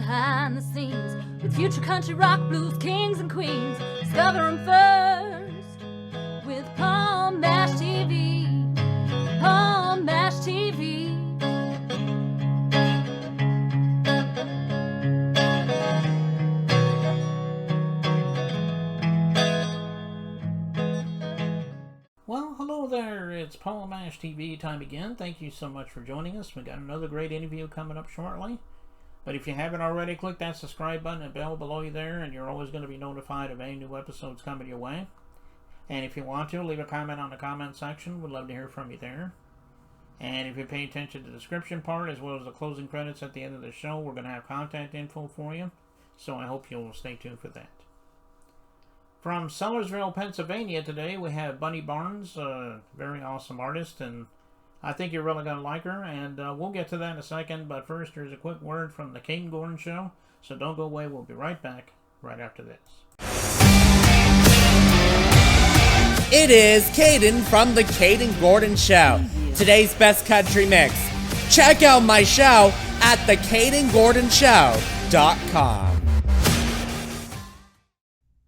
behind the scenes with future country rock blues kings and queens. Discover 'em first with Palm Mash TV. Palm Mash TV. Well, hello there. It's Palm Mash TV time again. Thank you so much for joining us. We got another great interview coming up shortly. But if you haven't already, click that subscribe button and bell below you there, and you're always going to be notified of any new episodes coming your way. And if you want to, leave a comment on the comment section. We'd love to hear from you there. And if you pay attention to the description part, as well as the closing credits at the end of the show, we're going to have contact info for you. So I hope you'll stay tuned for that. From Sellersberg, Pennsylvania today, we have Bunny Barnes, a very awesome artist, and I think you're really going to like her, and we'll get to that in a second, but first here's a quick word from the Caden Gordon Show, so don't go away, we'll be right back right after this. It is Caden from the Caden Gordon Show, today's best country mix. Check out my show at thecadengordonshow.com.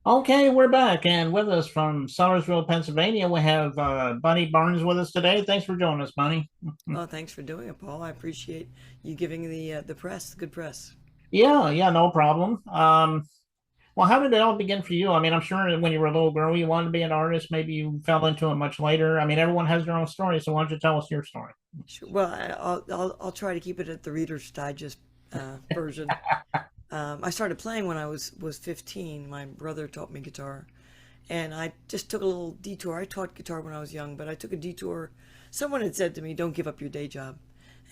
Okay, we're back, and with us from Sellersville, Pennsylvania, we have Bunny Barnes with us today. Thanks for joining us, Bunny. Oh, thanks for doing it, Paul. I appreciate you giving the press, the good press. Yeah, no problem. Well, how did it all begin for you? I mean, I'm sure when you were a little girl, you wanted to be an artist. Maybe you fell into it much later. I mean, everyone has their own story, so why don't you tell us your story? Sure. Well, I'll try to keep it at the Reader's Digest version. I started playing when I was 15. My brother taught me guitar, and I just took a little detour. I taught guitar when I was young, but I took a detour. Someone had said to me, "Don't give up your day job,"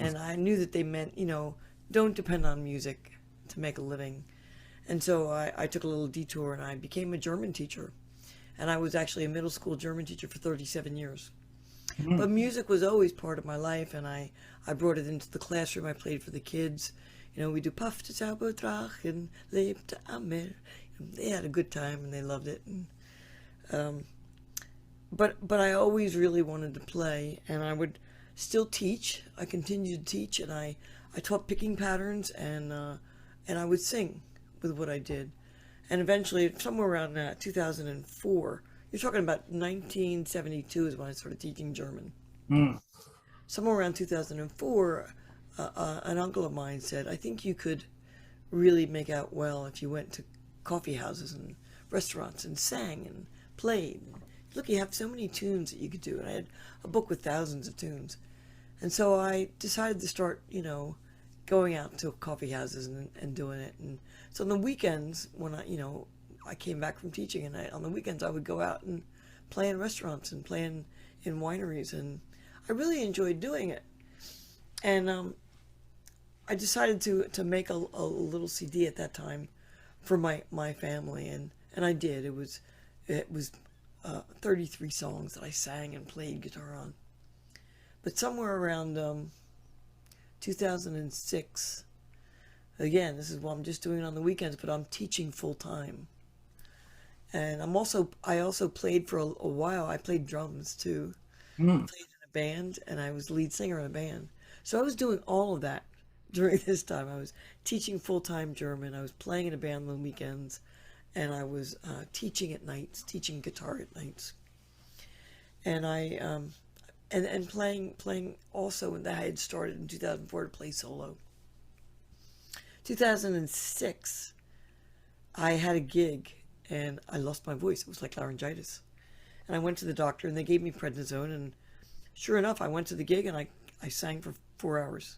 and I knew that they meant, don't depend on music to make a living. And so I took a little detour, and I became a German teacher, and I was actually a middle school German teacher for 37 years. Mm-hmm. But music was always part of my life, and I brought it into the classroom. I played for the kids. We do Puff to Zauberdrachen, lebte am Meer. They had a good time and they loved it. And, but I always really wanted to play, and I would still teach. I continued to teach, and I taught picking patterns, and I would sing with what I did. And eventually, somewhere around 2004, you're talking about 1972 is when I started teaching German. Mm. Somewhere around 2004. An uncle of mine said, "I think you could really make out well if you went to coffee houses and restaurants and sang and played. Look, you have so many tunes that you could do." And I had a book with thousands of tunes. And so I decided to start, going out to coffee houses and doing it. And so on the weekends, when I came back from teaching, and on the weekends I would go out and play in restaurants and play in wineries. And I really enjoyed doing it. And I decided to make a little CD at that time for my family, and I did. It was 33 songs that I sang and played guitar on. But somewhere around 2006, again, this is what I'm just doing on the weekends, but I'm teaching full time. And I also played for a while. I played drums too. I played in a band, and I was lead singer in a band. So I was doing all of that during this time. I was teaching full-time German. I was playing in a band on the weekends, and I was teaching at nights, teaching guitar at nights. And I and playing also. And I had started in 2004 to play solo. 2006, I had a gig, and I lost my voice. It was like laryngitis, and I went to the doctor, and they gave me prednisone. And sure enough, I went to the gig, and I sang for 4 hours.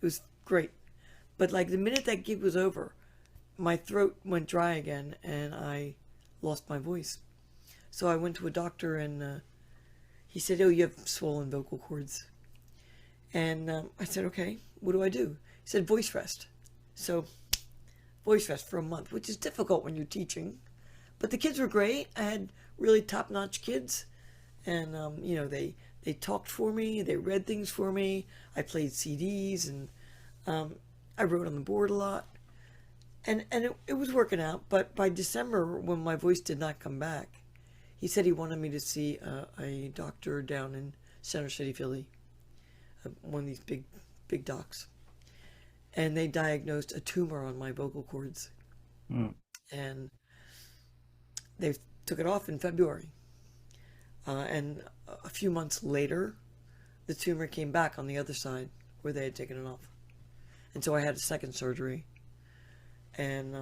It was great. But like the minute that gig was over, my throat went dry again, and I lost my voice. So I went to a doctor, and he said, "Oh, you have swollen vocal cords." And I said, "Okay, what do I do?" He said, "Voice rest." So voice rest for a month, which is difficult when you're teaching. But the kids were great. I had really top-notch kids. And, they talked for me. They read things for me. I played CDs, and I wrote on the board a lot. And it was working out. But by December, when my voice did not come back, he said he wanted me to see a doctor down in Center City, Philly, one of these big docs. and they diagnosed a tumor on my vocal cords. Mm. And they took it off in February. And a few months later, the tumor came back on the other side where they had taken it off. And so I had a second surgery. And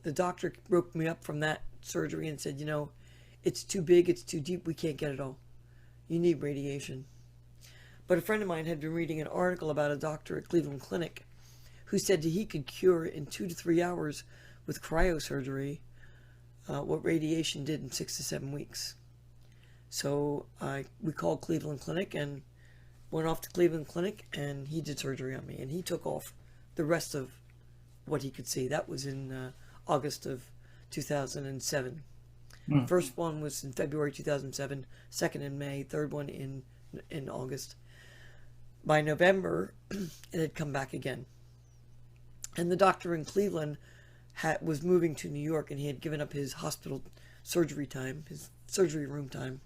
the doctor broke me up from that surgery and said, it's too big, it's too deep, we can't get it all. You need radiation. But a friend of mine had been reading an article about a doctor at Cleveland Clinic who said that he could cure in 2 to 3 hours with cryosurgery what radiation did in 6 to 7 weeks. So we called Cleveland Clinic and went off to Cleveland Clinic, and he did surgery on me, and he took off the rest of what he could see. That was in August of 2007. First one was in February 2007, second in May, third one in August. By November, it had come back again. And the doctor in Cleveland was moving to New York, and he had given up his hospital surgery time, his surgery room time.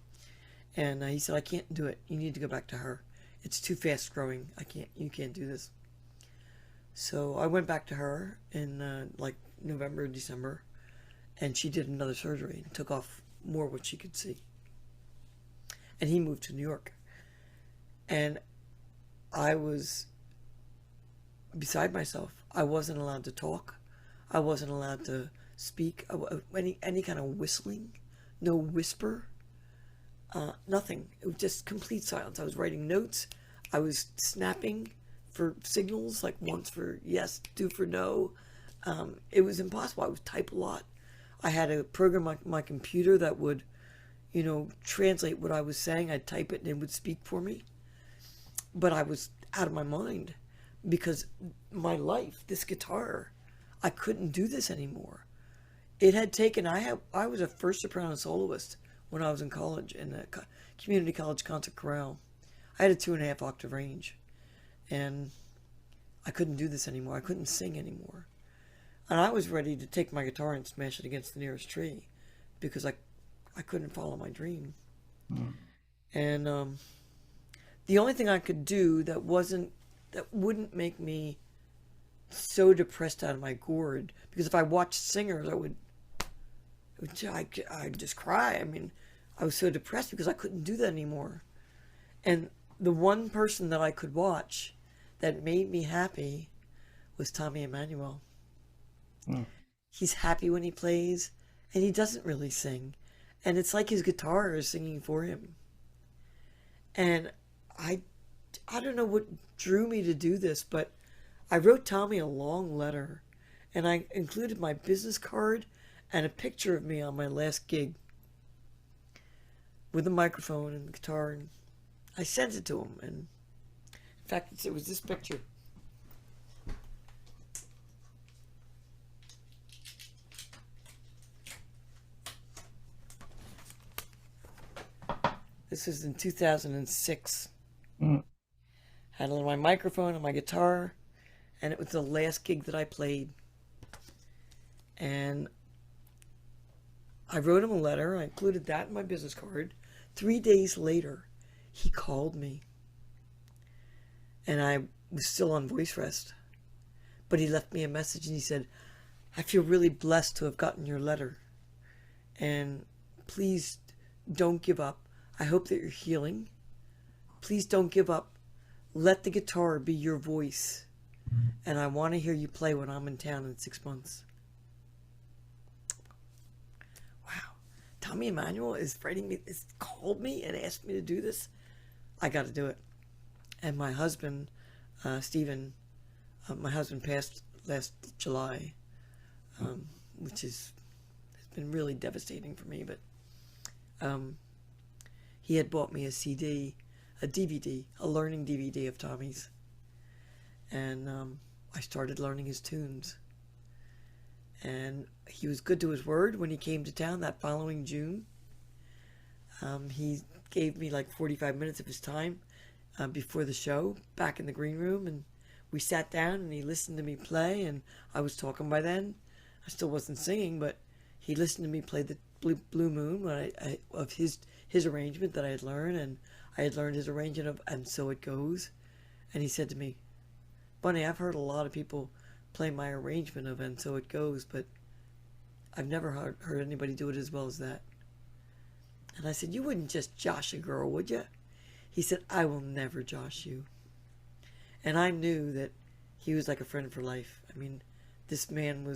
And he said, I can't do it. You need to go back to her. It's too fast growing. You can't do this. So I went back to her in like November, December, and she did another surgery and took off more what she could see. And he moved to New York. And I was beside myself. I wasn't allowed to talk. I wasn't allowed to speak. Any kind of whistling, no whisper, nothing. It was just complete silence. I was writing notes. I was snapping for signals, like once for yes, two for no. It was impossible. I would type a lot. I had a program on my computer that would, translate what I was saying. I'd type it and it would speak for me. But I was out of my mind because my life, this guitar, I couldn't do this anymore. It had taken, I was a first soprano soloist when I was in college in a community college concert chorale. I had a 2.5 octave range, and I couldn't do this anymore. I couldn't sing anymore. And I was ready to take my guitar and smash it against the nearest tree because I couldn't follow my dream. And the only thing I could do that wouldn't make me so depressed out of my gourd, because if I watched singers, I'd just cry. I mean, I was so depressed because I couldn't do that anymore. And the one person that I could watch that made me happy was Tommy Emmanuel. He's happy when he plays, and he doesn't really sing. And it's like his guitar is singing for him. And I don't know what drew me to do this, but I wrote Tommy a long letter, and I included my business card and a picture of me on my last gig with a microphone and the guitar, and I sent it to him. And in fact, it was this picture. This was in 2006. Had my microphone and my guitar, and it was the last gig that I played. And I wrote him a letter. I included that in my business card. 3 days later, he called me. And I was still on voice rest. But he left me a message, and he said, I feel really blessed to have gotten your letter. And please don't give up. I hope that you're healing. Please don't give up. Let the guitar be your voice. And I want to hear you play when I'm in town in 6 months. Wow. Tommy Emmanuel is called me and asked me to do this. I got to do it. And my husband, Stephen, my husband passed last July, which has been really devastating for me. But he had bought me a CD, a DVD, a learning DVD of Tommy's. And I started learning his tunes. And he was good to his word when he came to town that following June. He gave me like 45 minutes of his time before the show back in the green room. And we sat down and he listened to me play. And I was talking by then. I still wasn't singing, but he listened to me play the Blue Moon of his arrangement that I had learned. And I had learned his arrangement of And So It Goes. And he said to me, Bunny, I've heard a lot of people play my arrangement of And So It Goes, but I've never heard anybody do it as well as that. And I said, you wouldn't just josh a girl, would you? He said, I will never josh you. And I knew that he was like a friend for life. I mean, this man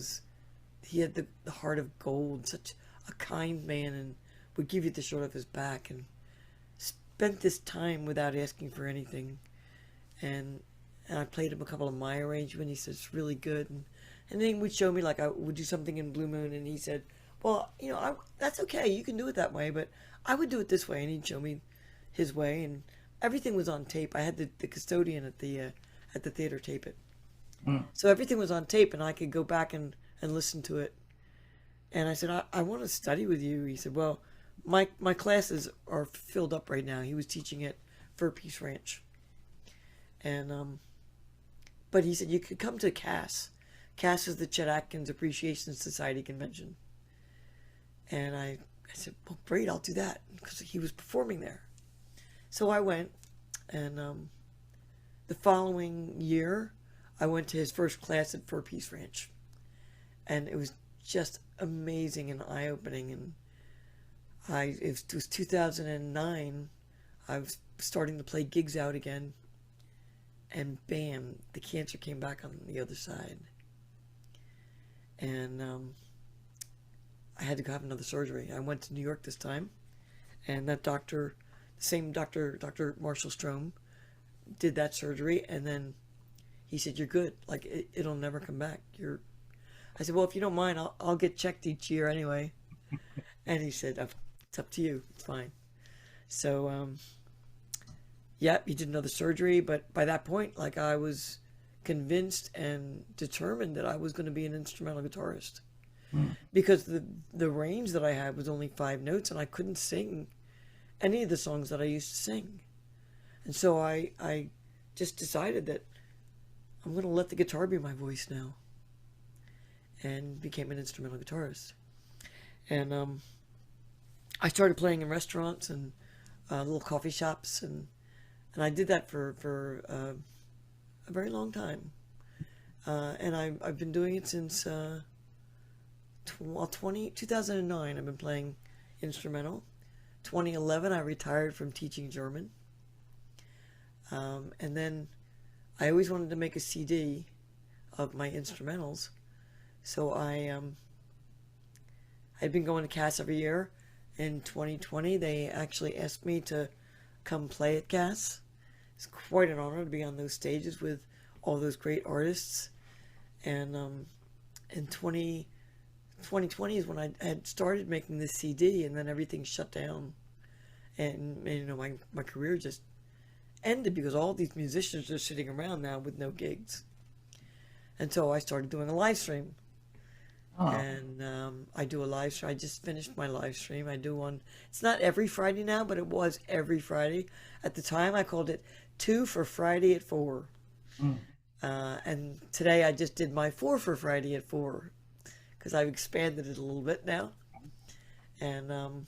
he had the heart of gold, such a kind man, and would give you the shirt off his back, and spent this time without asking for anything. And I played him a couple of my arrangements. He said, it's really good. And then he would show me, like, I would do something in Blue Moon, and he said, well, that's okay. You can do it that way, but I would do it this way. And he'd show me his way, and everything was on tape. I had the custodian at the theater tape it. So everything was on tape, and I could go back and listen to it. And I said, I want to study with you. He said, well, my classes are filled up right now. He was teaching at Fur Peace Ranch. And but he said, you could come to CAS. CAS is the Chet Atkins Appreciation Society convention. And I said, well, great, I'll do that, because he was performing there. So I went, and the following year, I went to his first class at Fur Peace Ranch. And it was just amazing and eye-opening. And it was 2009. I was starting to play gigs out again. And bam, the cancer came back on the other side. And I had to go have another surgery. I went to New York this time. And that doctor, the same doctor, Dr. Marshall Strom, did that surgery. And then he said, you're good. Like, it'll never come back. I said, well, if you don't mind, I'll get checked each year anyway. And he said, it's up to you. It's fine. So, yeah, he did another surgery. But by that point, like, I was convinced and determined that I was going to be an instrumental guitarist. Because the range that I had was only 5 notes, and I couldn't sing any of the songs that I used to sing. And so I just decided that I'm going to let the guitar be my voice now, and became an instrumental guitarist. And I started playing in restaurants and little coffee shops, and I did that for a very long time. And I've been doing it since 2009. I've been playing instrumental. 2011, I retired from teaching German. And then I always wanted to make a CD of my instrumentals. So I'd been going to CAS every year. In 2020, they actually asked me to come play at CAS. It's quite an honor to be on those stages with all those great artists. And in 2020 is when I had started making this CD, and then everything shut down. And my career just ended because all these musicians are sitting around now with no gigs. And so I started doing a live stream. Oh. And I do a live stream. I just finished my live stream. I do one. It's not every Friday now, but it was every Friday. At the time, I called it 2 for Friday at 4. And today I just did my 4 for Friday at 4, because I've expanded it a little bit now. And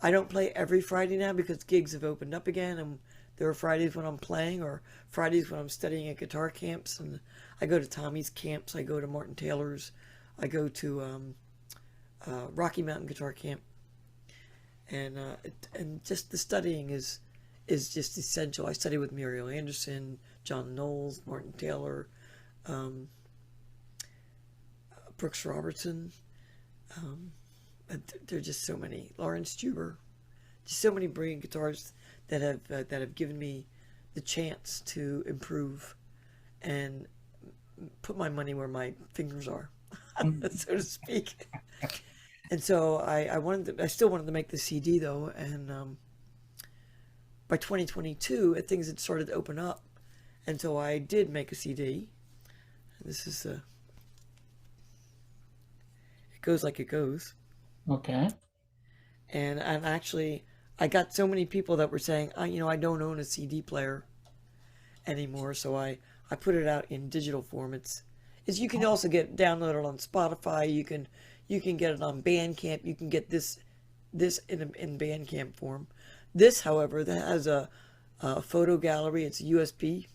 I don't play every Friday now because gigs have opened up again, and there are Fridays when I'm playing, or Fridays when I'm studying at guitar camps. And I go to Tommy's camps. I go to Martin Taylor's. I go to Rocky Mountain Guitar Camp. And just the studying is just essential. I study with Muriel Anderson, John Knowles, Martin Taylor, Brooks Robertson. There are just so many. Lawrence Juber. Just so many brilliant guitarists that have given me the chance to improve and put my money where my fingers are, so to speak. And so I still wanted to make the CD though, and by 2022 things had started to open up, and so I did make a CD. This is it goes like it goes. Okay. And actually, I got so many people that were saying, I don't own a CD player anymore, so I put it out in digital form. You can also download it on Spotify. You can get it on Bandcamp. You can get this in Bandcamp form. This, however, that has a photo gallery. It's USB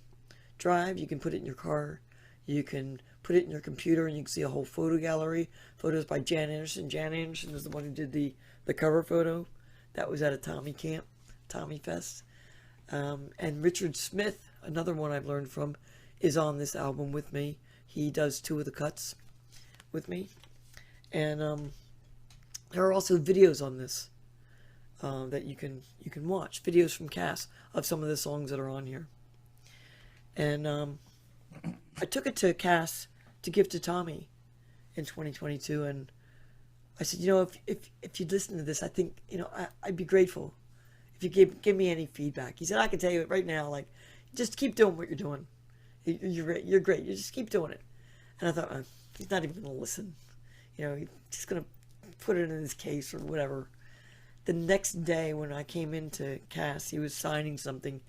drive. You can put it in your car. You can put it in your computer, and you can see a whole photo gallery. Photos by Jan Anderson. Jan Anderson is the one who did the cover photo. That was at a Tommy camp, Tommy Fest. And Richard Smith, another one I've learned from, is on this album with me. He does 2 of the cuts with me. And there are also videos on this that you can watch. Videos from Cass of some of the songs that are on here. And I took it to Cass to give to Tommy in 2022, and I said, if you'd listen to this, I think, I'd be grateful if you give me any feedback. He said, I can tell you right now, like, just keep doing what you're doing. You're great. You just keep doing it. And I thought, he's not even going to listen. He's just going to put it in his case or whatever. The next day when I came into Cass, he was signing something,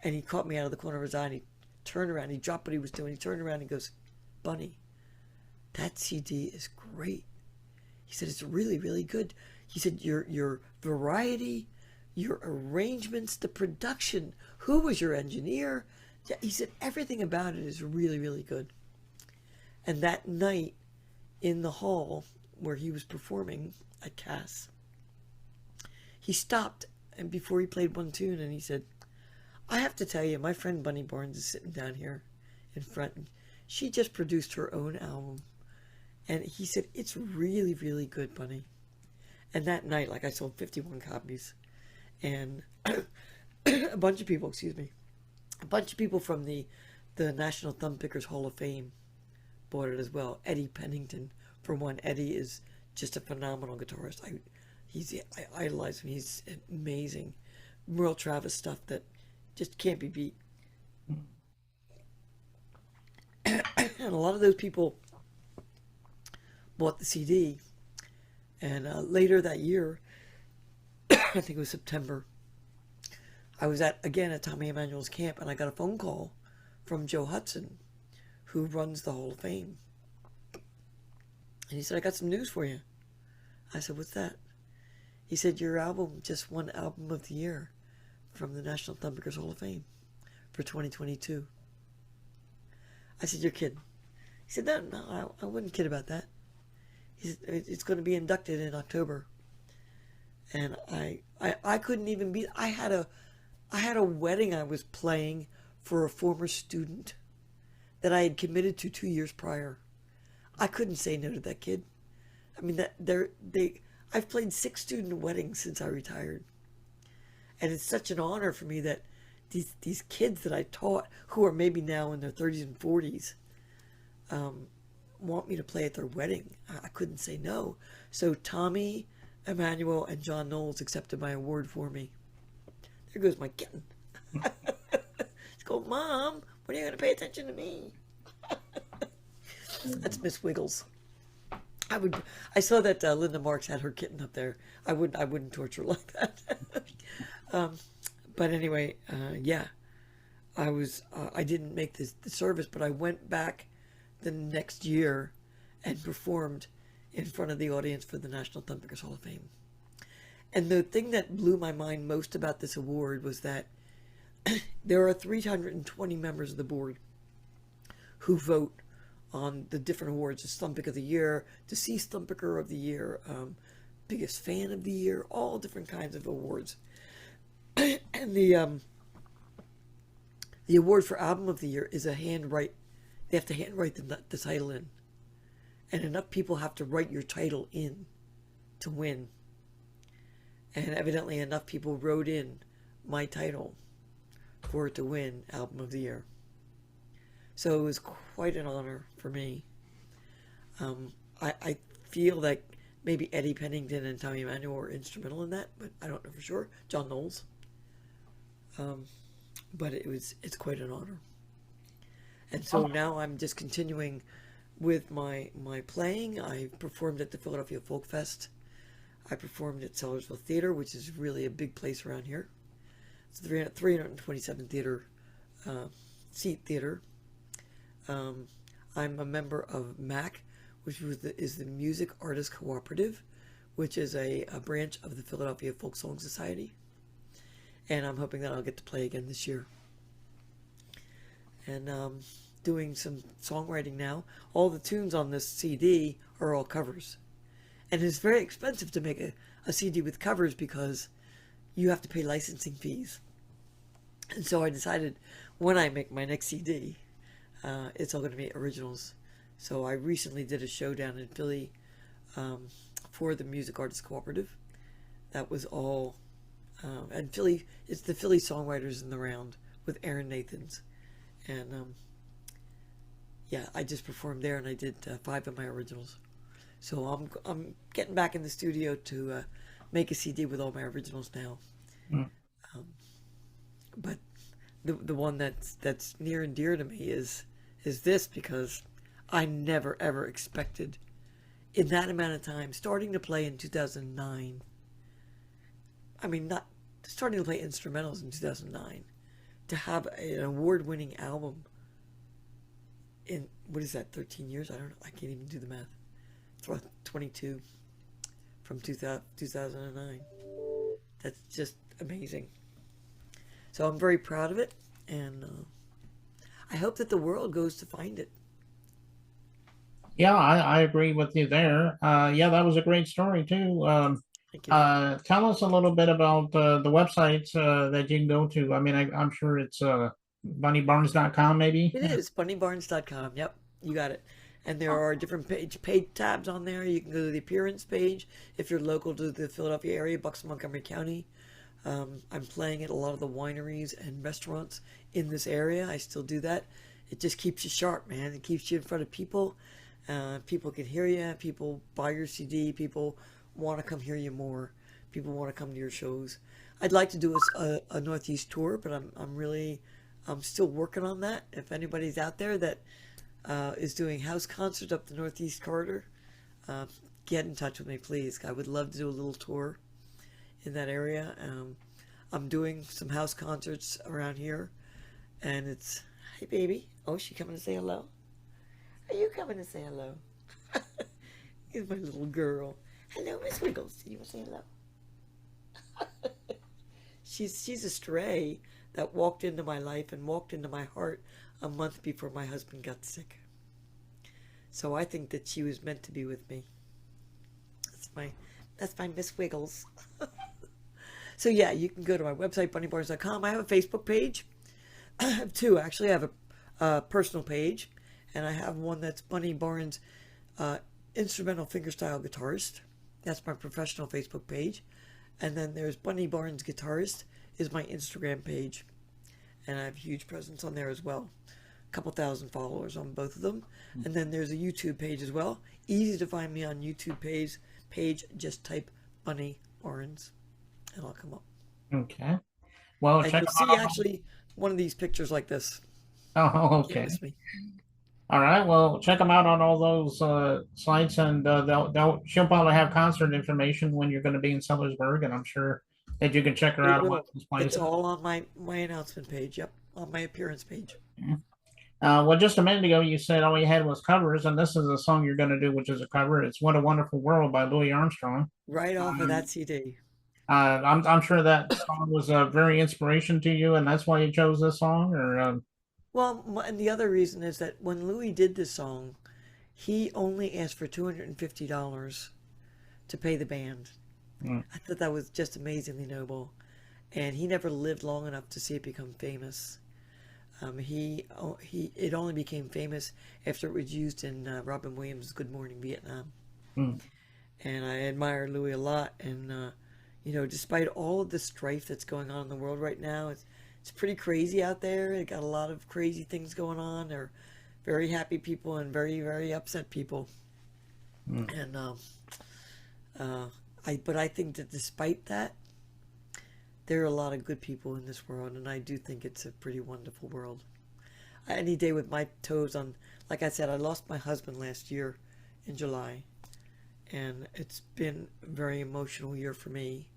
and he caught me out of the corner of his eye, and he turned around, he dropped what he was doing, he turned around and goes, Bunny, that CD is great. He said, it's really, really good. He said, your variety, your arrangements, the production, who was your engineer? Yeah, he said, everything about it is really, really good. And that night in the hall where he was performing at Cass, he stopped, and before he played one tune, and he said, I have to tell you, my friend Bunny Barnes is sitting down here in front, and she just produced her own album. And he said, it's really, really good, Bunny. And that night, I sold 51 copies. And a bunch of people from the National Thumb Pickers Hall of Fame bought it as well. Eddie Pennington, for one. Eddie is just a phenomenal guitarist. I idolize him. He's amazing. Merle Travis stuff that just can't be beat. And a lot of those people bought the CD, and later that year, I think it was September, I was at Tommy Emmanuel's camp, and I got a phone call from Joe Hudson, who runs the Hall of Fame. And he said, I got some news for you. I said, what's that? He said, your album just won Album of the Year from the National Thumb Pickers Hall of Fame for 2022. I said, you're kidding. He said, no, I wouldn't kid about that. He said, it's going to be inducted in October. And I couldn't even be, I had a wedding I was playing for a former student that I had committed to 2 years prior. I couldn't say no to that kid. I mean, I've played 6 student weddings since I retired. And it's such an honor for me that these kids that I taught, who are maybe now in their 30s and 40s, want me to play at their wedding. I couldn't say no. So Tommy, Emmanuel, and John Knowles accepted my award for me. There goes my kitten. It's going, Mom, when are you going to pay attention to me? That's Miss Wiggles. I saw that Linda Marks had her kitten up there. I wouldn't torture her like that. But anyway, yeah, I didn't make the service, but I went back the next year and performed in front of the audience for the National Thumb Pickers Hall of Fame. And the thing that blew my mind most about this award was that there are 320 members of the board who vote on the different awards: the Thumb Pick of the Year, Deceased Thumb Picker of the Year, Biggest Fan of the Year, all different kinds of awards. And the award for Album of the Year is a handwrite. They have to handwrite the title in. And enough people have to write your title in to win. And evidently enough people wrote in my title for it to win Album of the Year. So it was quite an honor for me. I feel like maybe Eddie Pennington and Tommy Emmanuel were instrumental in that, but I don't know for sure. John Knowles. But it's quite an honor. And so now I'm just continuing with my playing. I performed at the Philadelphia Folk Fest. I performed at Sellersberg Theater, which is really a big place around here. It's a 327 seat theater. I'm a member of MAC, which is the Music Artists Cooperative, which is a branch of the Philadelphia Folk Song Society. And I'm hoping that I'll get to play again this year. and doing some songwriting now. All the tunes on this CD are all covers. And it's very expensive to make a CD with covers because you have to pay licensing fees. And so I decided when I make my next CD, it's all going to be originals. So I recently did a show down in Philly for the Music Artists Cooperative. That was all, and Philly, it's the Philly Songwriters in the Round with Aaron Nathans. And yeah, I just performed there and I did 5 of my originals. So I'm getting back in the studio to make a CD with all my originals now. Mm. But the one that's near and dear to me is this, because I never ever expected in that amount of time, starting to play in 2009. I mean, not starting to play instrumentals in 2009, to have an award-winning album in, what is that, 13 years? I don't know. I can't even do the math. 22 from 2009. That's just amazing. So I'm very proud of it, and I hope that the world goes to find it. Yeah, I agree with you there. Yeah, that was a great story too. Thank you. Tell us a little bit about the websites that you can go to. I mean, I'm sure it's bunnybarnes.com maybe. It is bunnybarnes.com. Yep, you got it. And there are different paid tabs on there. You can go to the appearance page if you're local to the Philadelphia area, Bucks and Montgomery County. I'm playing at a lot of the wineries and restaurants in this area. I still do that. It just keeps you sharp, man. It keeps you in front of people. People can hear you. People buy your CD. People want to come hear you more. People want to come to your shows. I'd like to do a Northeast tour, but I'm still working on that. If anybody's out there that is doing house concerts up the Northeast corridor, get in touch with me, please. I would love to do a little tour in that area. I'm doing some house concerts around here, and it's, hey baby, oh, she coming to say hello? Are you coming to say hello? Here's my little girl. Hello, Miss Wiggles. Did you want to say hello? She's a stray that walked into my life and walked into my heart a month before my husband got sick. So I think that she was meant to be with me. That's my Miss Wiggles. So yeah, you can go to my website, bunnybarnes.com. I have a Facebook page. I have 2, actually. I have a personal page, and I have one that's Bunny Barnes, instrumental fingerstyle guitarist. That's my professional Facebook page. And then there's Bunny Barnes Guitarist is my Instagram page. And I have a huge presence on there as well. A couple thousand followers on both of them. And then there's a YouTube page as well. Easy to find me on YouTube page. Just type Bunny Barnes and I'll come up. Okay. Well, And check you'll them see out. actually one of these pictures like this. Oh, Can't okay. miss me. All right. Well, check them out on all those sites, and she'll probably have concert information when you're going to be in Sellersberg, and I'm sure that you can check her It out at one will. of those It's places. all on my announcement page. Yep, on my appearance page. Well, just a minute ago, you said all you had was covers, and this is a song you're going to do, which is a cover. It's "What a Wonderful World" by Louis Armstrong. Right off of that CD. I'm sure that song was a very inspiration to you, and that's why you chose this song. Or Well, and the other reason is that when Louis did this song, he only asked for $250 to pay the band. I thought that was just amazingly noble. And he never lived long enough to see it become famous. It only became famous after it was used in Robin Williams' Good Morning Vietnam. mm, And I admire Louis a lot. And, despite all of the strife that's going on in the world right now, it's pretty crazy out there. It got a lot of crazy things going on. There are very happy people and very, very upset people. And I think that despite that, there are a lot of good people in this world, and I do think it's a pretty wonderful world. Any day with my toes on, like I said, I lost my husband last year in July, and it's been a very emotional year for me.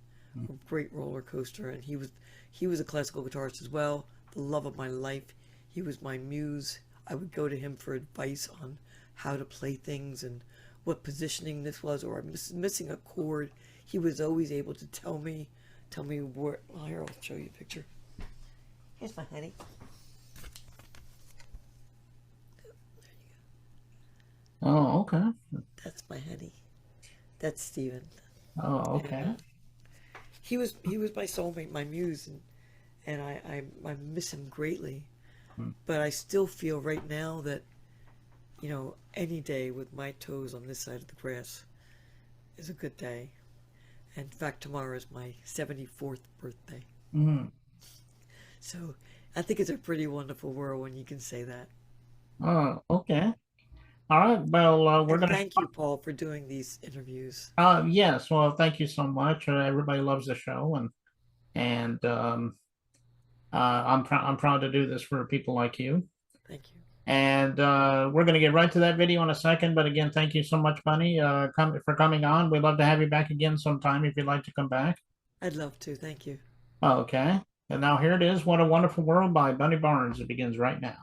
A great roller coaster, and he was a classical guitarist as well, the love of my life. He was my muse. I would go to him for advice on how to play things and what positioning this was, or I'm missing a chord. He was always able to tell me where. Well, here, I'll show you a picture. Here's my honey. Oh, okay. That's my honey. That's Steven. Oh, And okay. he was my soulmate, my muse, and I miss him greatly. But I still feel right now that, any day with my toes on this side of the grass is a good day. In fact, tomorrow is my 74th birthday. Mm. So I think it's a pretty wonderful world when you can say that. Oh, okay. All right. Well, we're And gonna. thank you, Paul, for doing these interviews. Yes. Well, thank you so much. Everybody loves the show, and I'm proud to do this for people like you. Thank you. And we're going to get right to that video in a second. But again, thank you so much, Bunny, for coming on. We'd love to have you back again sometime if you'd like to come back. I'd love to. Thank you. Okay. And now here it is, What a Wonderful World by Bunny Barnes. It begins right now.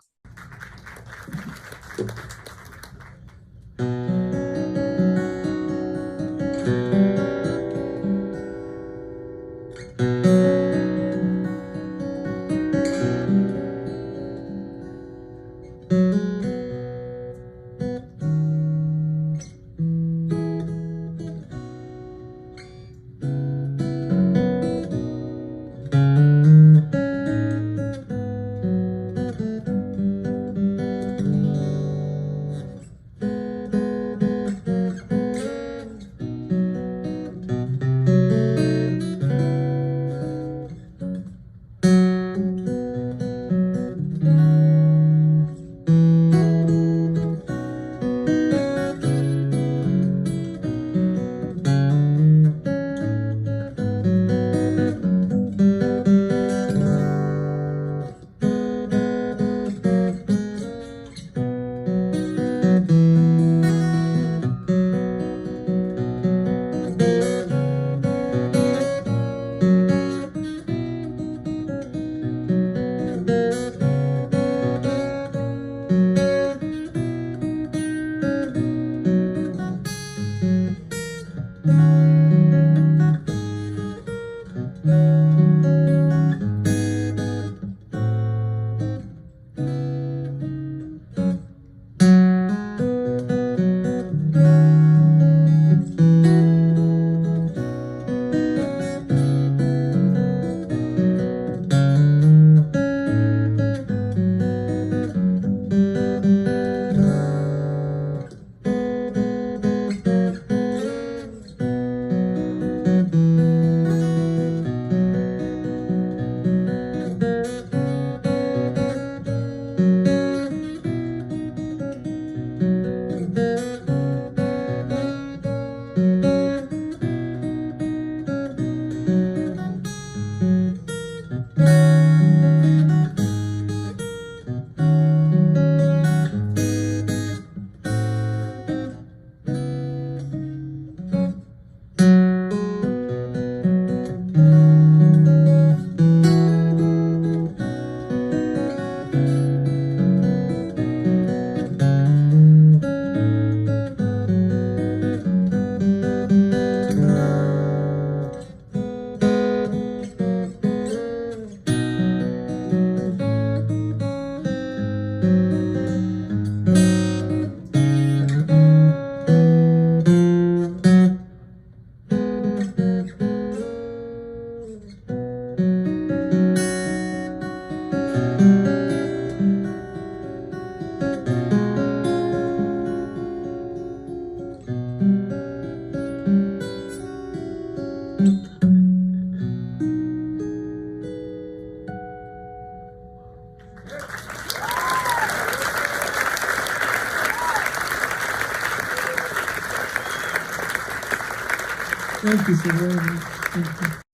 Thank you so very much. Thank you.